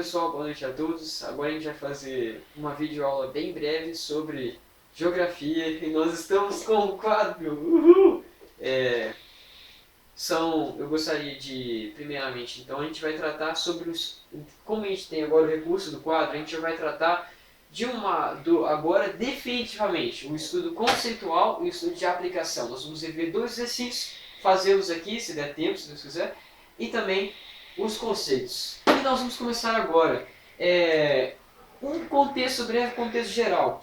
pessoal, boa noite a todos. Agora a gente vai fazer uma videoaula bem breve sobre geografia e nós estamos com um quadro. Uhul! Eu gostaria de, primeiramente, então a gente vai tratar sobre como a gente tem agora o recurso do quadro, a gente já vai tratar agora definitivamente, o estudo conceitual e o estudo de aplicação. Nós vamos rever dois exercícios, fazê-los aqui, se der tempo, se Deus quiser, e também os conceitos. E nós vamos começar agora. Um contexto breve, contexto geral.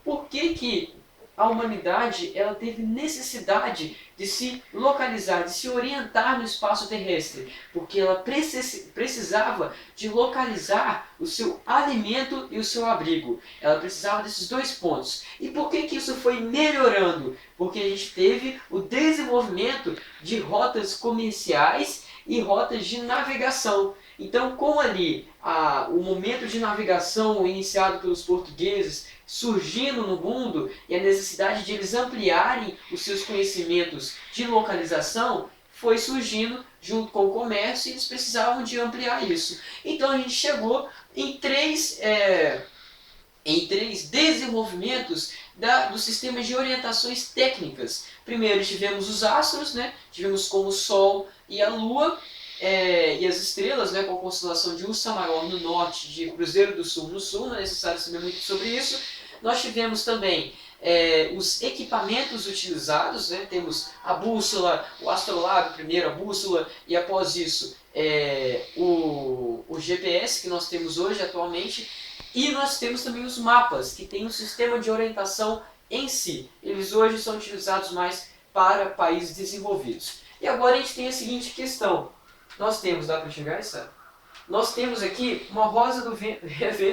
Por que a humanidade ela teve necessidade de se localizar, de se orientar no espaço terrestre? Porque ela precisava de localizar o seu alimento e o seu abrigo. Ela precisava desses dois pontos. E por que isso foi melhorando? Porque a gente teve o desenvolvimento de rotas comerciais e rotas de navegação. Então, como ali o momento de navegação iniciado pelos portugueses surgindo no mundo e a necessidade de eles ampliarem os seus conhecimentos de localização foi surgindo junto com o comércio e eles precisavam de ampliar isso. Então a gente chegou em três desenvolvimentos do sistema de orientações técnicas. Primeiro tivemos os astros, né? Tivemos como o Sol e a Lua, e as estrelas, né, com a constelação de Ursa Maior no norte, de Cruzeiro do Sul no sul, não é necessário saber muito sobre isso. Nós tivemos também os equipamentos utilizados, né? Temos a bússola, o astrolábio primeiro, a bússola, e após isso o GPS que nós temos hoje atualmente, e nós temos também os mapas, que tem um sistema de orientação em si. Eles hoje são utilizados mais para países desenvolvidos. E agora a gente tem a seguinte questão. Nós temos, dá para enxergar isso? Nós temos aqui uma rosa do vento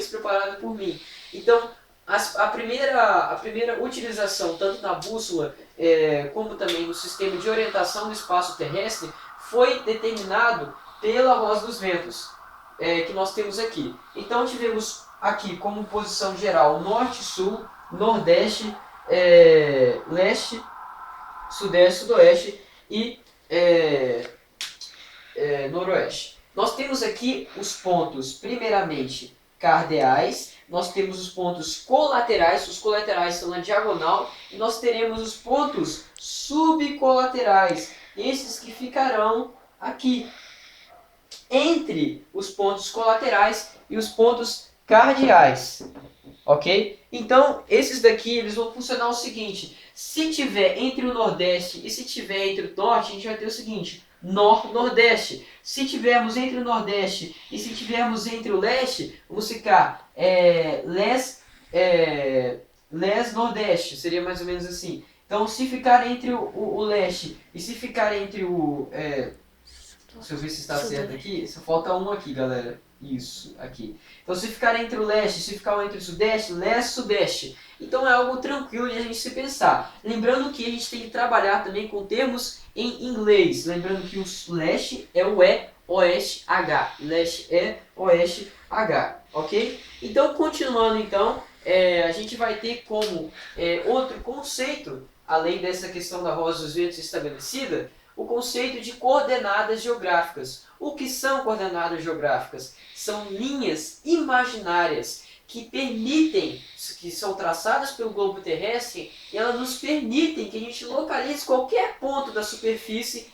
preparada por mim. Então, a primeira utilização, tanto na bússola como também no sistema de orientação do espaço terrestre, foi determinado pela rosa dos ventos, que nós temos aqui. Então, tivemos aqui como posição geral norte, sul, nordeste, leste, sudeste, sudoeste e noroeste. Nós temos aqui os pontos, primeiramente, cardeais, nós temos os pontos colaterais, os colaterais estão na diagonal, e nós teremos os pontos subcolaterais, esses que ficarão aqui, entre os pontos colaterais e os pontos cardeais. Ok? Então, esses daqui eles vão funcionar o seguinte: se tiver entre o Nordeste e se tiver entre o Norte, a gente vai ter o seguinte: Nordeste. Se tivermos entre o Nordeste e se tivermos entre o Leste, vamos ficar Nordeste, seria mais ou menos assim. Então, se ficar entre o Leste e se ficar entre o... deixa eu ver se está certo aqui. Só falta um aqui, galera. Isso, aqui. Então, se ficar entre o leste, se ficar entre o sudeste, leste, sudeste. Então, é algo tranquilo de a gente se pensar. Lembrando que a gente tem que trabalhar também com termos em inglês. Lembrando que o leste é o oeste, H. Leste é oeste, H. Ok? Então, continuando, então, a gente vai ter como outro conceito, além dessa questão da rosa dos ventos estabelecida, o conceito de coordenadas geográficas. O que são coordenadas geográficas? São linhas imaginárias que são traçadas pelo globo terrestre, e elas nos permitem que a gente localize qualquer ponto da superfície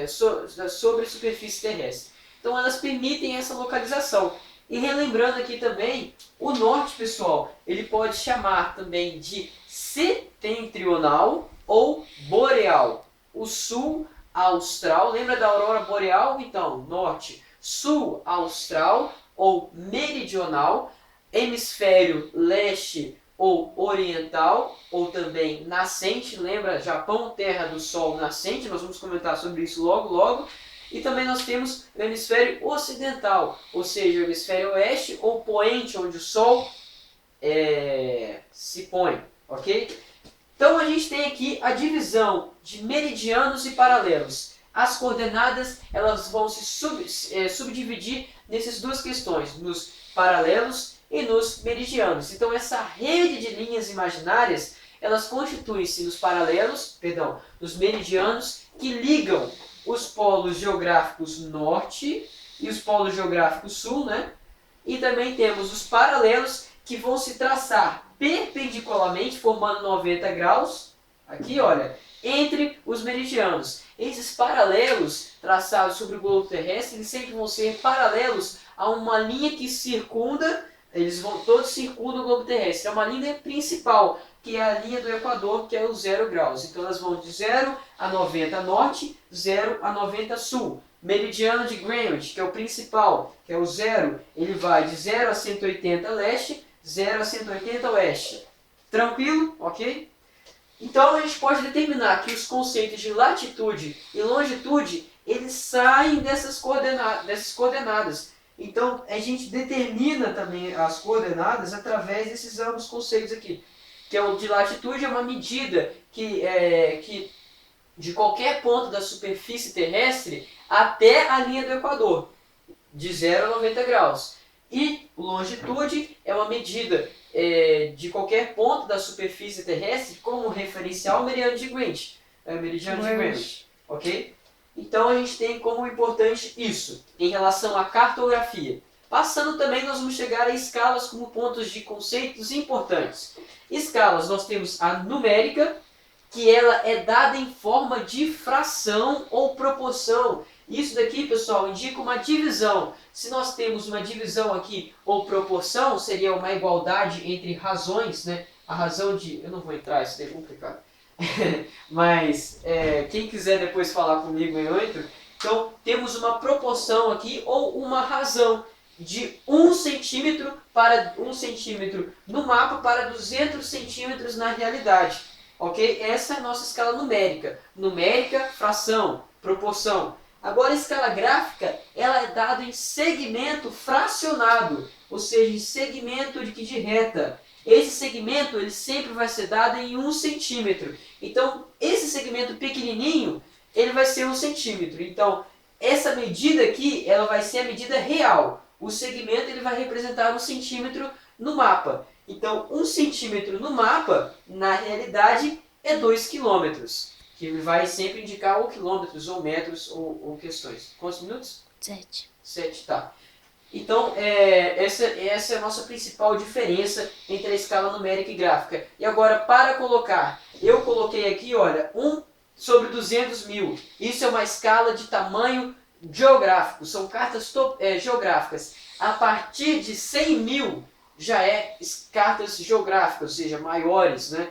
sobre a superfície terrestre. Então elas permitem essa localização. E relembrando aqui também, o norte, pessoal, ele pode chamar também de setentrional ou boreal. O sul austral, lembra da aurora boreal? Então, norte, sul austral ou meridional, hemisfério leste ou oriental, ou também nascente, lembra Japão, terra do sol nascente, nós vamos comentar sobre isso logo logo. E também nós temos o hemisfério ocidental, ou seja, o hemisfério oeste ou poente, onde o sol se põe, ok? Então a gente tem aqui a divisão de meridianos e paralelos. As coordenadas elas vão se subdividir nessas duas questões, nos paralelos e nos meridianos. Então essa rede de linhas imaginárias, elas constituem-se nos meridianos que ligam os polos geográficos norte, e os polos geográficos sul, né? E também temos os paralelos que vão se traçar perpendicularmente, formando 90 graus, aqui olha, entre os meridianos. Esses paralelos traçados sobre o globo terrestre, eles sempre vão ser paralelos a uma linha que circunda, eles vão todos circundam o globo terrestre. É uma linha principal, que é a linha do Equador, que é o 0 graus. Então elas vão de 0 a 90 norte, 0 a 90 sul. Meridiano de Greenwich, que é o principal, que é o 0, ele vai de 0 a 180 leste, 0 a 180 oeste. Tranquilo? Ok? Então a gente pode determinar que os conceitos de latitude e longitude, eles saem dessas coordenadas. Então a gente determina também as coordenadas através desses ambos conceitos aqui. Que é o de latitude, é uma medida que de qualquer ponto da superfície terrestre até a linha do Equador, de 0 a 90 graus. E longitude é uma medida de qualquer ponto da superfície terrestre como referencial meridiano de Greenwich. Meridiano de Greenwich, ok? Então a gente tem como importante isso, em relação à cartografia. Passando também, nós vamos chegar a escalas como pontos de conceitos importantes. Escalas, nós temos a numérica, que ela é dada em forma de fração ou proporção. Isso daqui, pessoal, indica uma divisão. Se nós temos uma divisão aqui ou proporção, seria uma igualdade entre razões, né? A razão de... Eu não vou entrar, isso daí é complicado. Mas quem quiser depois falar comigo, eu entro. Então, temos uma proporção aqui ou uma razão de 1 centímetro para 1 centímetro no mapa para 200 centímetros na realidade. Ok? Essa é a nossa escala numérica. Numérica, fração, proporção. Agora a escala gráfica, ela é dada em segmento fracionado, ou seja, em segmento de reta. Esse segmento ele sempre vai ser dado em 1 centímetro. Então, esse segmento pequenininho, ele vai ser 1 centímetro. Então, essa medida aqui, ela vai ser a medida real. O segmento ele vai representar 1 centímetro no mapa. Então, 1 centímetro no mapa, na realidade, é 2 quilômetros. Que vai sempre indicar ou quilômetros, ou metros, ou questões. Quantos minutos? 7. 7, tá. Então, essa é a nossa principal diferença entre a escala numérica e gráfica. E agora, para colocar, eu coloquei aqui, olha, 1 sobre 200 mil. Isso é uma escala de tamanho geográfico, são cartas geográficas. A partir de 100 mil já é cartas geográficas, ou seja, maiores, né?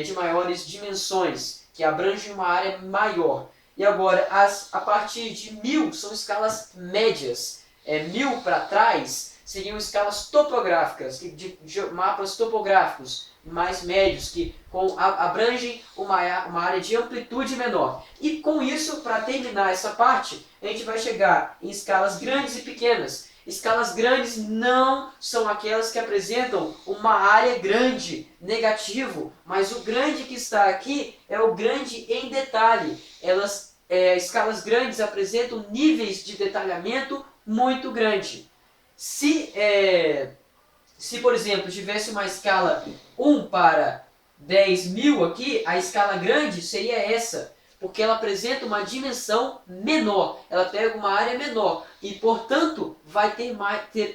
De maiores dimensões, que abrangem uma área maior. E agora, a partir de 1000 são escalas médias. 1000 para trás seriam escalas topográficas, de mapas topográficos mais médios, que abrangem uma área de amplitude menor. E com isso, para terminar essa parte, a gente vai chegar em escalas grandes e pequenas. Escalas grandes não são aquelas que apresentam uma área grande, negativo, mas o grande que está aqui é o grande em detalhe. Escalas grandes apresentam níveis de detalhamento muito grande. Se, por exemplo, tivesse uma escala 1 para 10 mil aqui, a escala grande seria essa, porque ela apresenta uma dimensão menor, ela pega uma área menor e, portanto,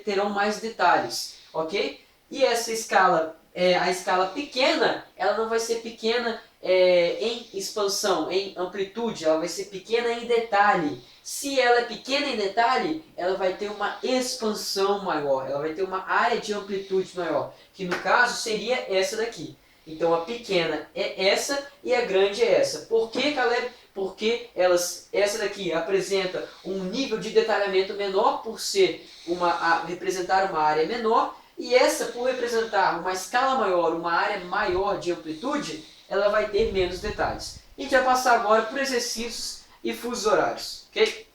terão mais detalhes, ok? E essa escala, a escala pequena, ela não vai ser pequena em expansão, em amplitude, ela vai ser pequena em detalhe. Se ela é pequena em detalhe, ela vai ter uma expansão maior, ela vai ter uma área de amplitude maior, que no caso seria essa daqui. Então a pequena é essa e a grande é essa. Por que, Caleb? Porque essa daqui apresenta um nível de detalhamento menor por representar uma área menor, e essa, por representar uma escala maior, uma área maior de amplitude, ela vai ter menos detalhes. A gente vai passar agora por exercícios e fusos horários, ok?